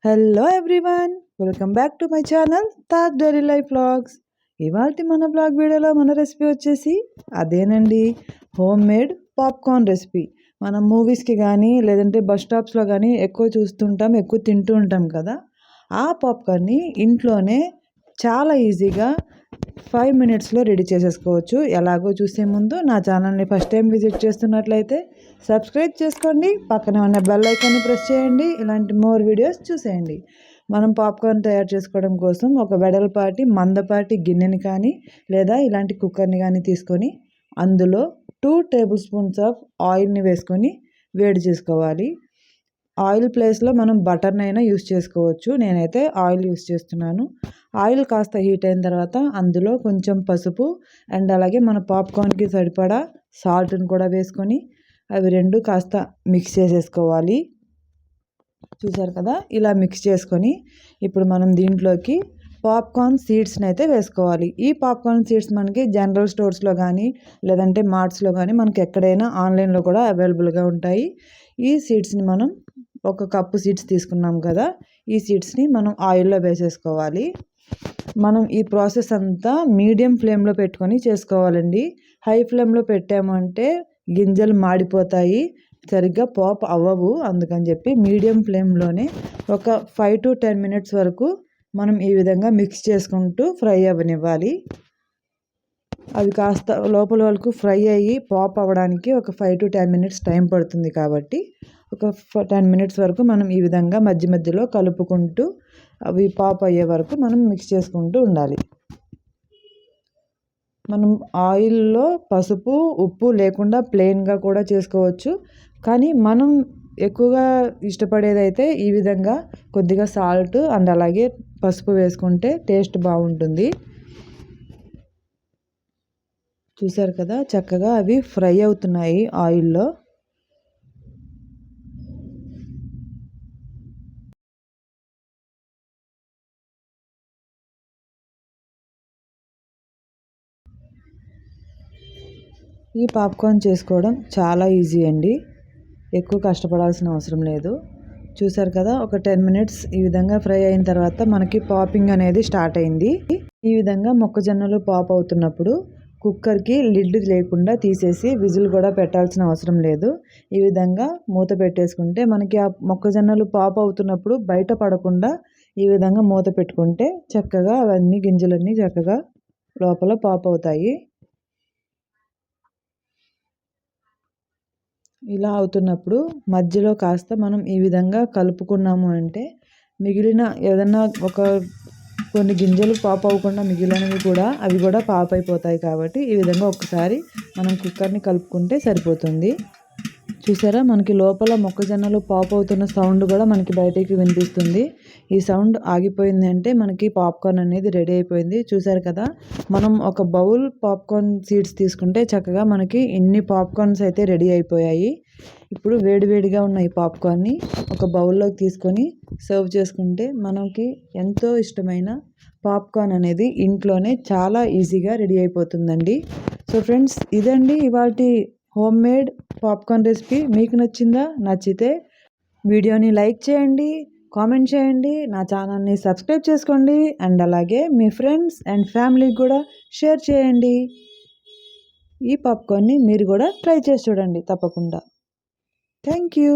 Hello everyone, welcome back to my channel Taj diary life vlogs. ఇవాళ మన blog వీడియోలో మన రెసిపీ వచ్చేసి అదేనండి, హోమ్ మేడ్ పాప్కార్న్ రెసిపీ. మనం మూవీస్కి కానీ లేదంటే బస్ స్టాప్స్లో కానీ ఎక్కువ చూస్తుంటాం, ఎక్కువ తింటూ ఉంటాం కదా. ఆ పాప్కార్న్ని ఇంట్లోనే చాలా ఈజీగా 5 మినిట్స్లో రెడీ చేసేసుకోవచ్చు. ఎలాగో చూసే ముందు నా ఛానల్ని ఫస్ట్ టైం విజిట్ చేస్తున్నట్లయితే సబ్స్క్రైబ్ చేసుకోండి, పక్కన ఉన్న బెల్ ఐకాన్ని ప్రెస్ చేయండి. ఇలాంటి మోర్ వీడియోస్ చూసేయండి. మనం పాప్కార్న్ తయారు చేసుకోవడం కోసం ఒక వెడల్పాటి మందపాటి గిన్నెని కానీ లేదా ఇలాంటి కుక్కర్ని కానీ తీసుకొని అందులో 2 టేబుల్ స్పూన్స్ ఆఫ్ ఆయిల్ని వేసుకొని వేడి చేసుకోవాలి. ఆయిల్ ప్లేస్లో మనం బటర్నైనా యూస్ చేసుకోవచ్చు. నేనైతే ఆయిల్ యూస్ చేస్తున్నాను. ఆయిల్ కాస్త హీట్ అయిన తర్వాత అందులో కొంచెం పసుపు అండ్ అలాగే మన పాప్కార్న్కి సరిపడా సాల్ట్ని కూడా వేసుకొని అవి రెండు కాస్త మిక్స్ చేసేసుకోవాలి. చూసారు కదా, ఇలా మిక్స్ చేసుకొని ఇప్పుడు మనం దీంట్లోకి పాప్కార్న్ సీడ్స్ని అయితే వేసుకోవాలి. ఈ పాప్కార్న్ సీడ్స్ మనకి జనరల్ స్టోర్స్లో కానీ లేదంటే మార్ట్స్లో కానీ మనకి ఎక్కడైనా ఆన్లైన్లో కూడా అవైలబుల్గా ఉంటాయి. ఈ సీడ్స్ని మనం ఒక కప్పు సీడ్స్ తీసుకున్నాం కదా, ఈ సీడ్స్ని మనం ఆయిల్లో వేసేసుకోవాలి. మనం ఈ ప్రాసెస్ అంతా మీడియం ఫ్లేమ్లో పెట్టుకొని చేసుకోవాలండి. హై ఫ్లేమ్లో పెట్టామంటే గింజలు మాడిపోతాయి, సరిగ్గా పాప్ అవ్వవు. అందుకని చెప్పి మీడియం ఫ్లేమ్లోనే ఒక 5 to 10 మినిట్స్ వరకు మనం ఈ విధంగా మిక్స్ చేసుకుంటూ ఫ్రై అవ్వనివ్వాలి. అవి కాస్త లోపల వరకు ఫ్రై అయ్యి పాప్ అవ్వడానికి ఒక 5 to 10 మినిట్స్ టైం పడుతుంది. కాబట్టి ఒక 10 మినిట్స్ వరకు మనం ఈ విధంగా మధ్య మధ్యలో కలుపుకుంటూ అవి పాప్ అయ్యే వరకు మనం మిక్స్ చేసుకుంటూ ఉండాలి. మనం ఆయిల్లో పసుపు ఉప్పు లేకుండా ప్లెయిన్గా కూడా చేసుకోవచ్చు. కానీ మనం ఎక్కువగా ఇష్టపడేదైతే ఈ విధంగా కొద్దిగా సాల్ట్ అండ్ అలాగే పసుపు వేసుకుంటే టేస్ట్ బాగుంటుంది. చూసారు కదా, చక్కగా అవి ఫ్రై అవుతున్నాయి ఆయిల్లో. ఈ పాప్కార్న్ చేసుకోవడం చాలా ఈజీ అండి, ఎక్కువ కష్టపడాల్సిన అవసరం లేదు. చూసారు కదా, ఒక 10 మినిట్స్ ఈ విధంగా ఫ్రై అయిన తర్వాత మనకి పాపింగ్ అనేది స్టార్ట్ అయింది. ఈ విధంగా మొక్కజొన్నలు పాప్ అవుతున్నప్పుడు కుక్కర్కి లిడ్ లేకుండా తీసేసి విజిల్ కూడా పెట్టాల్సిన అవసరం లేదు. ఈ విధంగా మూత పెట్టేసుకుంటే మనకి ఆ మొక్కజొన్నలు పాప్ అవుతున్నప్పుడు బయట పడకుండా ఈ విధంగా మూత పెట్టుకుంటే చక్కగా అవన్నీ గింజలన్నీ చక్కగా లోపల పాప్ అవుతాయి. ఇలా అవుతున్నప్పుడు మధ్యలో కాస్త మనం ఈ విధంగా కలుపుకున్నాము అంటే మిగిలిన ఏదన్నా కొన్ని గింజలు పాప్ అవ్వకుండా మిగిలినవి కూడా అవి కూడా పాప్ అయిపోతాయి. కాబట్టి ఈ విధంగా ఒకసారి మనం కుక్కర్ని కలుపుకుంటే సరిపోతుంది. చూసారా, మనకి లోపల మొక్కజొన్నలు పాప్ అవుతున్న సౌండ్ కూడా మనకి బయటికి వినిపిస్తుంది. ఈ సౌండ్ ఆగిపోయింది అంటే మనకి పాప్కార్న్ అనేది రెడీ అయిపోయింది. చూసారు కదా, మనం ఒక బౌల్ పాప్కార్న్ సీడ్స్ తీసుకుంటే చక్కగా మనకి ఇన్ని పాప్కార్న్స్ అయితే రెడీ అయిపోయాయి. ఇప్పుడు వేడివేడిగా ఉన్న ఈ పాప్కార్న్ని ఒక బౌల్లోకి తీసుకొని సర్వ్ చేసుకుంటే మనకి ఎంతో ఇష్టమైన పాప్కార్న్ అనేది ఇంట్లోనే చాలా ఈజీగా రెడీ అయిపోతుందండి. సో ఫ్రెండ్స్, ఇదండి ఇవాల్టి హోమ్ మేడ్ పాప్కార్న్ రెసిపీ. మీకు నచ్చిందా? నచ్చితే వీడియోని లైక్ చేయండి, కామెంట్ చేయండి, నా ఛానల్ని సబ్స్క్రైబ్ చేసుకోండి అండ్ అలాగే మీ ఫ్రెండ్స్ అండ్ ఫ్యామిలీకి కూడా షేర్ చేయండి. ఈ పాప్కార్న్ని మీరు కూడా ట్రై చేసి చూడండి తప్పకుండా. Thank you.